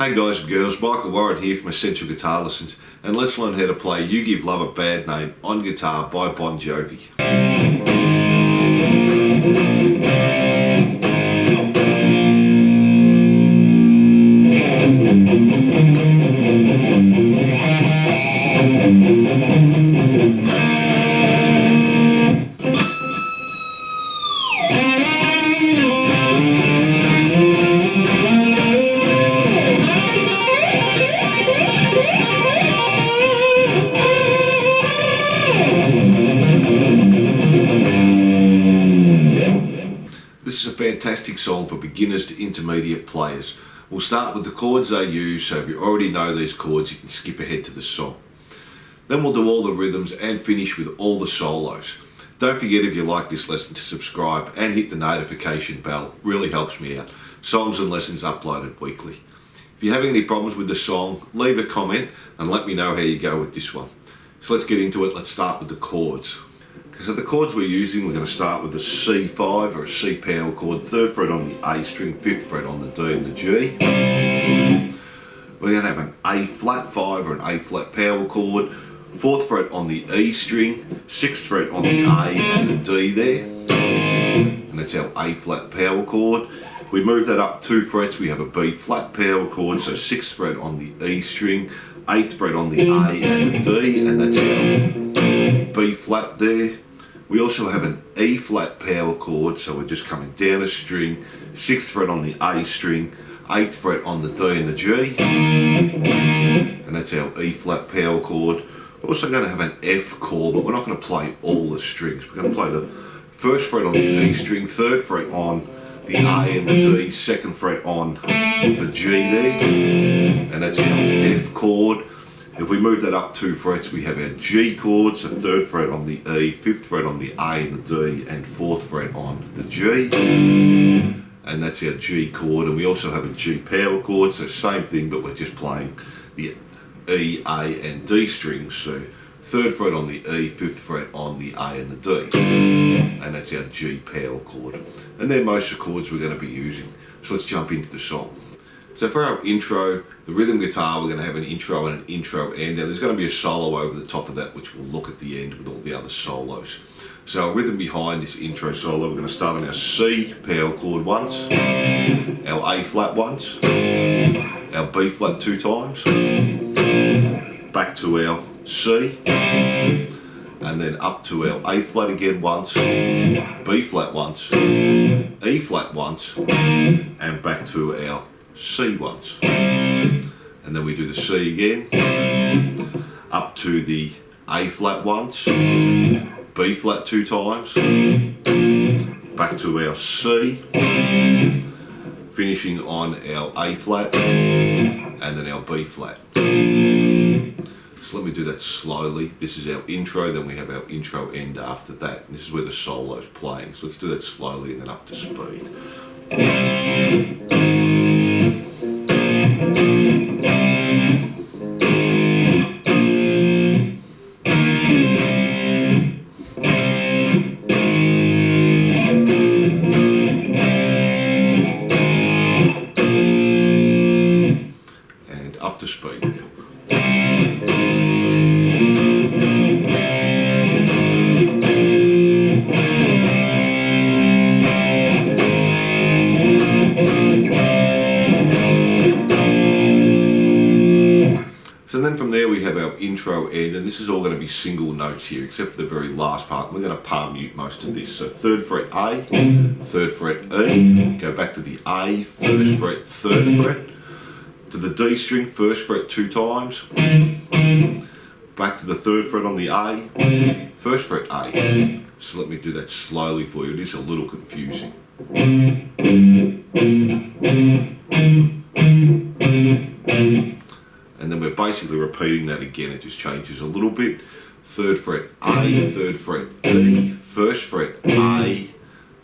Hey guys and girls, Michael Warren here from Essential Guitar Lessons, and let's learn how to play You Give Love a Bad Name on guitar by Bon Jovi. This is a fantastic song for beginners to intermediate players. We'll start with the chords they use, so if you already know these chords you can skip ahead to the song. Then we'll do all the rhythms and finish with all the solos. Don't forget, if you like this lesson, to subscribe and hit the notification bell. Really helps me out. Songs and lessons uploaded weekly. If you're having any problems with the song, leave a comment and let me know how you go with this one. So let's get into it. Let's start with the chords. So the chords we're using, we're going to start with a C5 or a C power chord, 3rd fret on the A string, 5th fret on the D and the G. We're going to have an A flat 5 or an A flat power chord, 4th fret on the E string, 6th fret on the A and the D there, and that's our A flat power chord. We move that up 2 frets, we have a B flat power chord, so 6th fret on the E string, 8th fret on the A and the D, and that's our B flat there. We also have an E flat power chord, so we're just coming down a string, 6th fret on the A string, 8th fret on the D and the G, and that's our E flat power chord. We're also going to have an F chord, but we're not going to play all the strings. We're going to play the 1st fret on the E string, 3rd fret on the A and the D, 2nd fret on the G there, and that's our F chord. If we move that up 2 frets, we have our G chord, so 3rd fret on the E, 5th fret on the A and the D, and 4th fret on the G, and that's our G chord. And we also have a G power chord, so same thing, but we're just playing the E, A and D strings, so 3rd fret on the E, 5th fret on the A and the D, and that's our G power chord. And they're most of the chords we're going to be using. So let's jump into the song. So for our intro, the rhythm guitar, we're going to have an intro and an intro end. Now there's going to be a solo over the top of that, which we'll look at the end with all the other solos. So our rhythm behind this intro solo, we're going to start on our C power chord once, our A flat once, our B flat 2 times, back to our C, and then up to our A flat again once, B flat once, E flat once, and back to our C once, and then we do the C again, up to the A flat once, B flat 2 times, back to our C, finishing on our A flat, and then our B flat. So let me do that slowly. This is our intro, then we have our intro end after that. And this is where the solo's playing. So let's do that slowly and then up to speed. And up to speed now. So then from there we have our intro end, and this is all going to be single notes here, except for the very last part. We're going to palm mute most of this. So 3rd fret A, 3rd fret E, go back to the A, 1st fret, 3rd fret, to the D string, 1st fret 2 times, back to the 3rd fret on the A, 1st fret A. So let me do that slowly for you, it is a little confusing. And then we're basically repeating that again, it just changes a little bit. 3rd fret A, 3rd fret E, 1st fret A,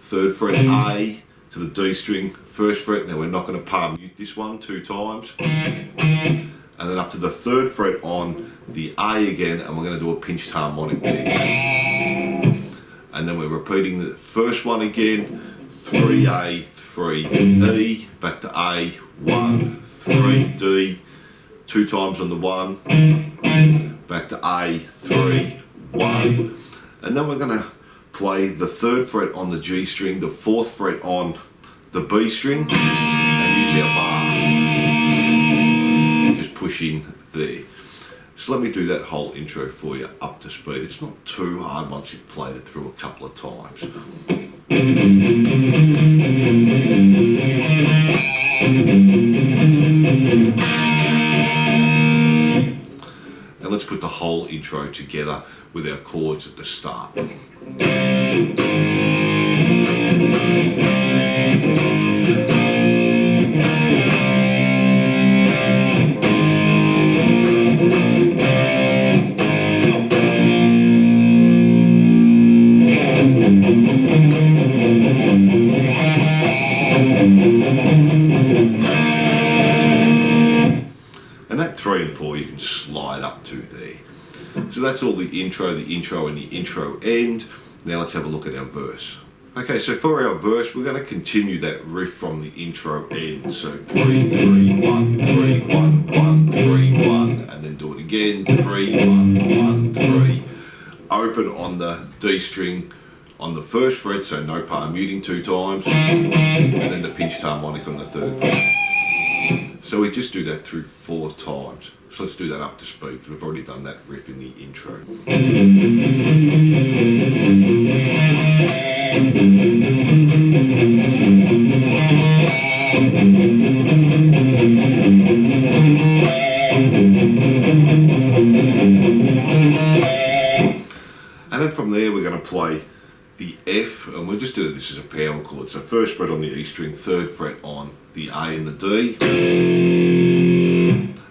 3rd fret A, to the D string, 1st fret. Now we're not going to palm mute this one 2 times. And then up to the 3rd fret on the A again, and we're going to do a pinched harmonic there. And then we're repeating the first one again, 3A, 3E, back to A, 1, 3, D, 2 times on the 1, back to A, 3, 1, and then we're going to play the 3rd fret on the G string, the 4th fret on the B string, and use our bar. Just push in there. So let me do that whole intro for you up to speed. It's not too hard once you've played it through a couple of times. And let's put the whole intro together with our chords at the start. And that 3 and 4 you can slide up to there. So that's all the intro and the intro end. Now let's have a look at our verse. Okay, so for our verse, we're going to continue that riff from the intro end. So 3, 3, 1, 3, 1, 1, 3, 1, and then do it again, 3, 1, 1, 3. Open on the D string on the 1st fret, so no palm muting 2 times, and then the pinched harmonic on the 3rd fret. So we just do that through 4 times. So let's do that up to speed, because we've already done that riff in the intro. And then from there we're going to play the F, and we'll just do this as a power chord. So 1st fret on the E string, 3rd fret on the A and the D.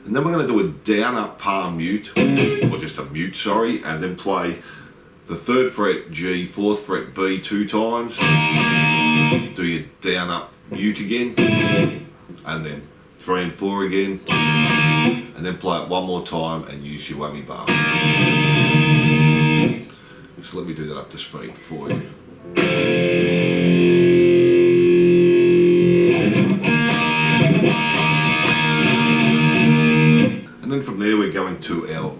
And then we're going to do a down up palm mute, or just a mute, sorry, and then play the 3rd fret G, 4th fret B 2 times. Do your down up mute again, and then 3 and 4 again, and then play it one more time and use your whammy bar. So let me do that up to speed for you. And then from there we're going to our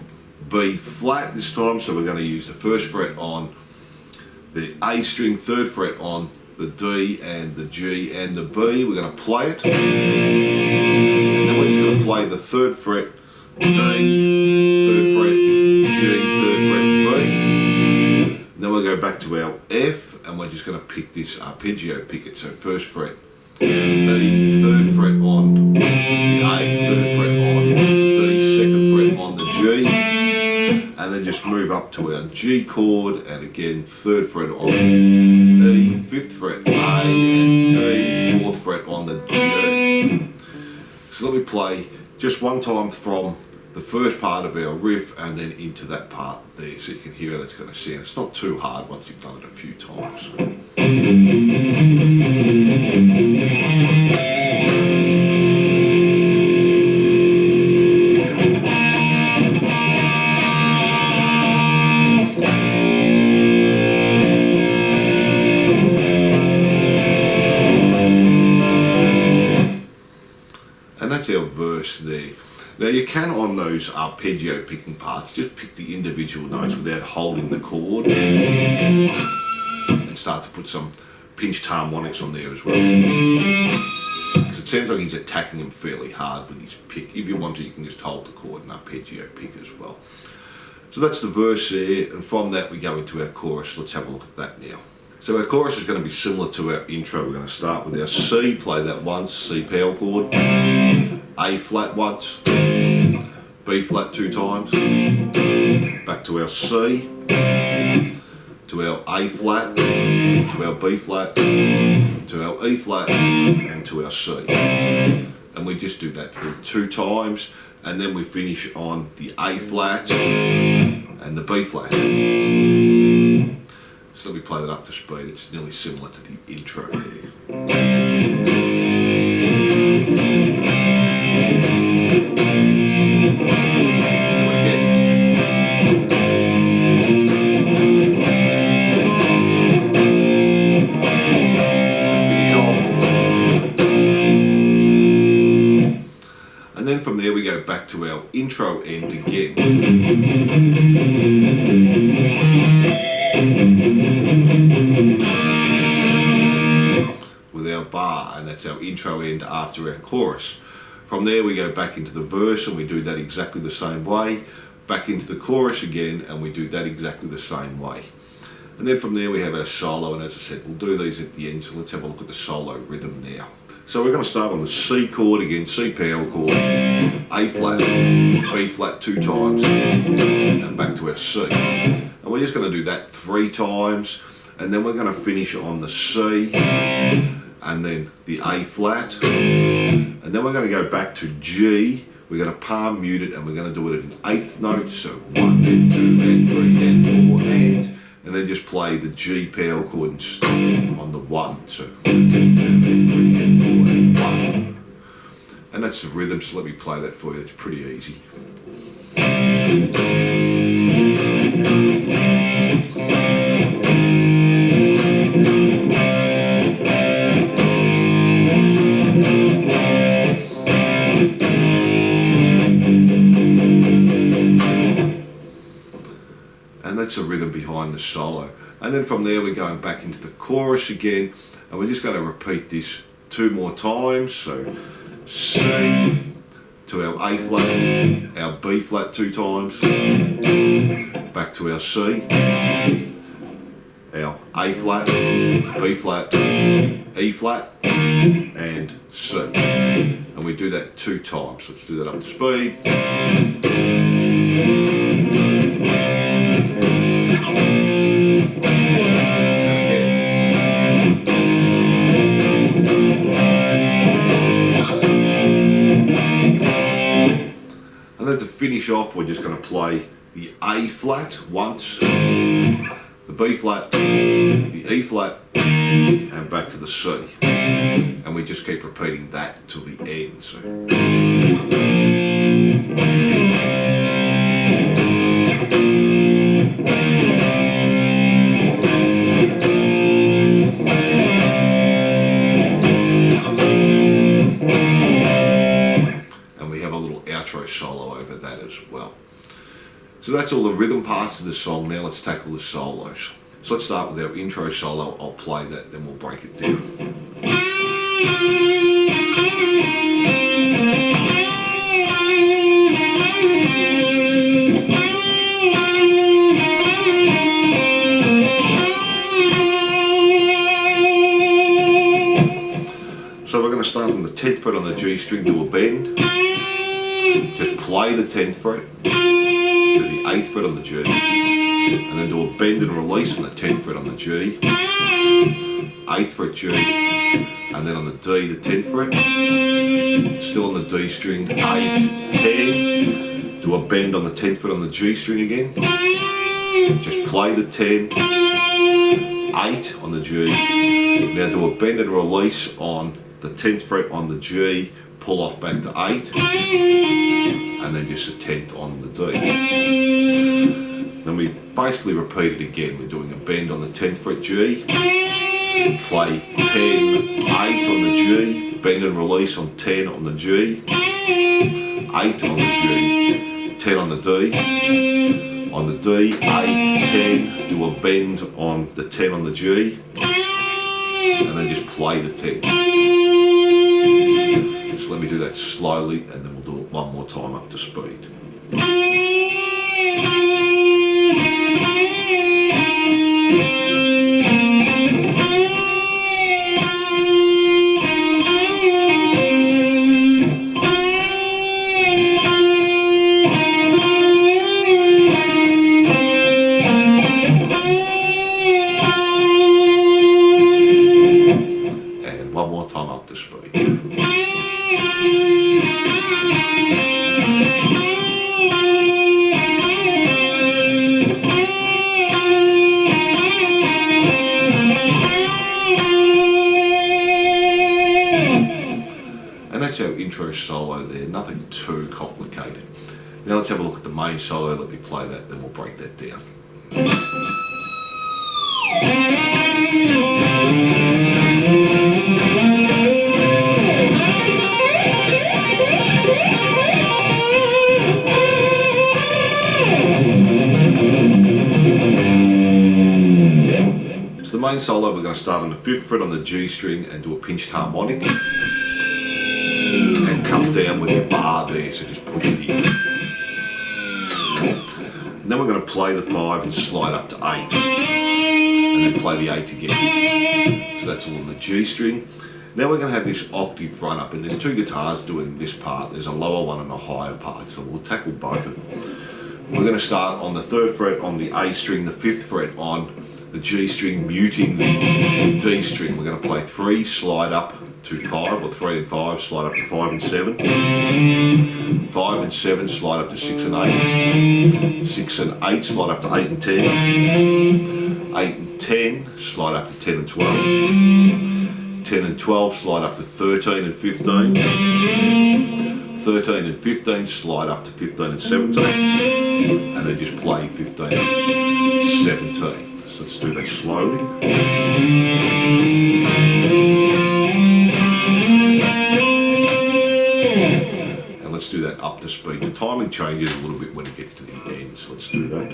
B flat this time, so we're going to use the 1st fret on the A string, 3rd fret on the D and the G and the B. We're going to play it, and then we're just going to play the 3rd fret D, 3rd fret G, 3rd fret B. And then we'll go back to our F, and we're just going to pick this arpeggio pick it. So 1st fret the 3rd fret on the A, 3rd fret on the D, 2nd fret on the G, and then just move up to our G chord, and again 3rd fret on E, 5th fret A and D, 4th fret on the G. So let me play just one time from the first part of our riff and then into that part there, so you can hear how that's going to sound. It's not too hard once you've done it a few times. And that's our verse there. Now you can, on those arpeggio picking parts, just pick the individual notes without holding the chord and start to put some pinched harmonics on there as well. Because it sounds like he's attacking them fairly hard with his pick. If you want to, you can just hold the chord and arpeggio pick as well. So that's the verse there, and from that we go into our chorus. Let's have a look at that now. So our chorus is going to be similar to our intro. We're going to start with our C, play that once, C power chord, A flat once, B flat 2 times, back to our C, to our A flat, to our B flat, to our E flat, and to our C. And we just do that through 2 times, and then we finish on the A flat and the B flat. So let me play that up to speed. It's nearly similar to the intro there. then from there we go back to our intro end again. With our bar, and that's our intro end after our chorus. From there we go back into the verse and we do that exactly the same way. Back into the chorus again and we do that exactly the same way. And then from there we have our solo, and as I said, we'll do these at the end, so let's have a look at the solo rhythm now. So we're going to start on the C chord again, C power chord, A flat, B flat 2 times, and back to our C. And we're just going to do that 3 times, and then we're going to finish on the C, and then the A flat, and then we're going to go back to G. We're going to palm mute it, and we're going to do it at an 8th note, so 1 and 2 and 3 and 4 and then just play the G power chord and stop on the 1. So 1 and 2 and 3 and 4 and 1. And that's the rhythm, so let me play that for you. It's pretty easy. And that's the rhythm behind the solo. And then from there we're going back into the chorus again, and we're just going to repeat this 2 more times. So C to our A flat, our B flat 2 times, back to our C, our A flat, B flat, E flat, and C. And we do that 2 times. Let's do that up to speed. And then to finish off, we're just going to play the A flat once, the B flat, the E flat, and back to the C. And we just keep repeating that till the end. So. Outro solo over that as well. So that's all the rhythm parts of the song. Now let's tackle the solos. So let's start with our intro solo. I'll play that, then we'll break it down. So we're going to start on the 10th fret on the G string, do a bend. Just play the 10th fret to the 8th fret on the G, and then do a bend and release on the 10th fret on the G, 8th fret G, and then on the D, the 10th fret, still on the D string, 8, 10, do a bend on the 10th fret on the G string again, just play the 10, 8 on the G, now do a bend and release on the 10th fret on the G, pull off back to 8, and then just a 10th on the D. Then we basically repeat it again. We're doing a bend on the 10th fret G, play 10, 8 on the G, bend and release on 10 on the G, 8 on the G, 10 on the D, on the D, 8, 10, do a bend on the 10 on the G, and then just play the 10. So let me do that slowly, and then we'll do it one more time up to speed. And one more time up to speed. And that's our intro solo there, nothing too complicated. Now let's have a look at the main solo. Let me play that, then we'll break that down. main solo, we're going to start on the 5th fret on the G string and do a pinched harmonic. And come down with your bar there, so just push it in. And then we're going to play the 5 and slide up to 8. And then play the 8 again. So that's all on the G string. Now we're going to have this octave run up, and there's 2 guitars doing this part. There's a lower one and a higher part, so we'll tackle both of them. We're going to start on the 3rd fret on the A string, the 5th fret on the G string, muting the D string. We're going to play 3, slide up to 5, or 3 and 5, slide up to 5 and 7. 5 and 7, slide up to 6 and 8. 6 and 8, slide up to 8 and 10. 8 and 10, slide up to 10 and 12. 10 and 12, slide up to 13 and 15. 13 and 15, slide up to 15 and 17. And then just play 15 and 17. So let's do that slowly. And let's do that up to speed. The timing changes a little bit when it gets to the end, so let's do that.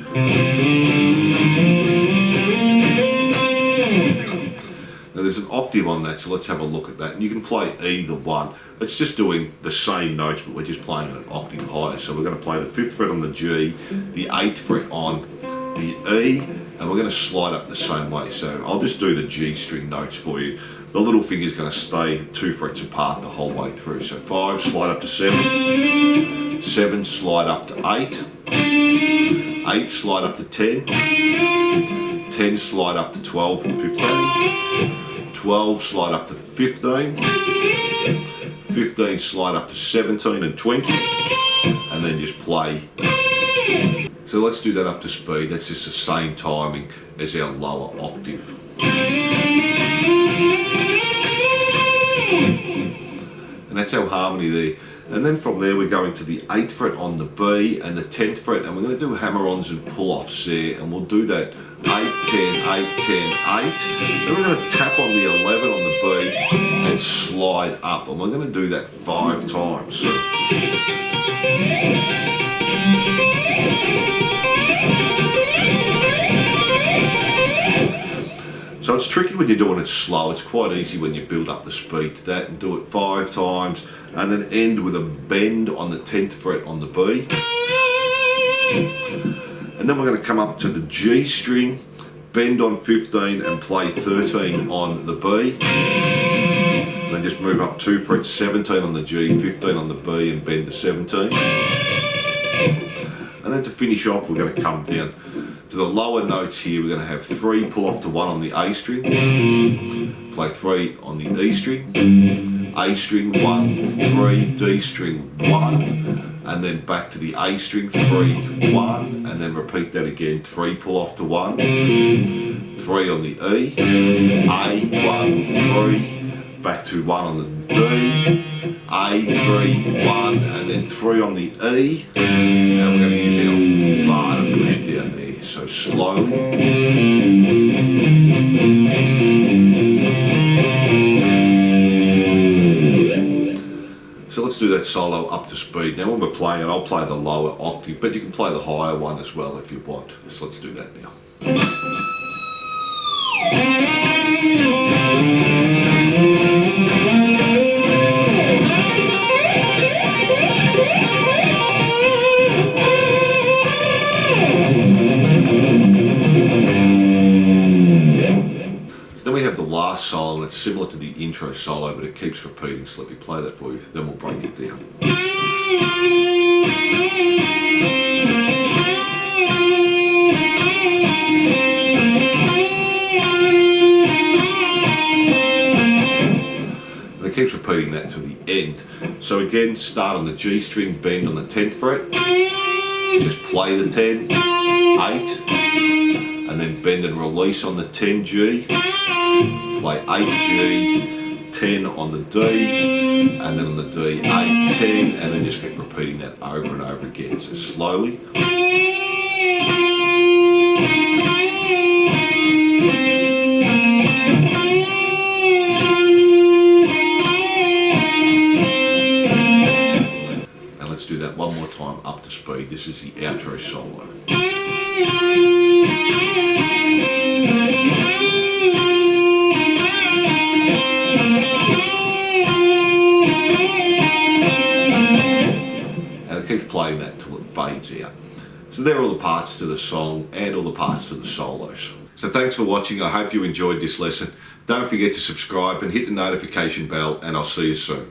Now there's an octave on that, so let's have a look at that. And you can play either one. It's just doing the same notes, but we're just playing an octave higher. So we're going to play the 5th fret on the G, the 8th fret on the E, and we're going to slide up the same way. So I'll just do the G string notes for you. The little finger's going to stay 2 frets apart the whole way through. So 5, slide up to 7. 7, slide up to 8. 8, slide up to 10. 10, slide up to 12 and 15. 12, slide up to 15. 15, slide up to 17 and 20. And then just play. So let's do that up to speed. That's just the same timing as our lower octave. And that's our harmony there. And then from there we're going to the 8th fret on the B and the 10th fret, and we're going to do hammer-ons and pull-offs there, and we'll do that 8, 10, 8, 10, 8. Then we're going to tap on the 11 on the B and slide up, and we're going to do that 5 times. So it's tricky when you're doing it slow. It's quite easy when you build up the speed to that and do it 5 times, and then end with a bend on the 10th fret on the B. And then we're going to come up to the G string, bend on 15 and play 13 on the B. And then just move up 2 frets, 17 on the G, 15 on the B, and bend to 17. And then to finish off, we're going to come down to the lower notes here. We're going to have 3, pull off to 1 on the A string, play 3 on the E string, A string 1, 3, D string 1, and then back to the A string 3, 1, and then repeat that again. 3, pull off to 1, 3 on the E, A 1, 3, back to 1 on the D, A 3, 1, and then 3 on the E, and we're going to use our bar to push down there. So slowly. So let's do that solo up to speed. Now when we're playing it, I'll play the lower octave, but you can play the higher one as well if you want. So let's do that now. Then we have the last solo, and it's similar to the intro solo, but it keeps repeating, so let me play that for you, then we'll break it down. And it keeps repeating that to the end. So again, start on the G string, bend on the 10th fret, just play the 10, 8, and then bend and release on the 10G, play 8G, 10 on the D, and then on the D, 8, 10, and then just keep repeating that over and over again, so slowly. And let's do that one more time up to speed. This is the outro solo. playing that till it fades out. So there are all the parts to the song and all the parts to the solos. So thanks for watching. I hope you enjoyed this lesson. Don't forget to subscribe and hit the notification bell, and I'll see you soon.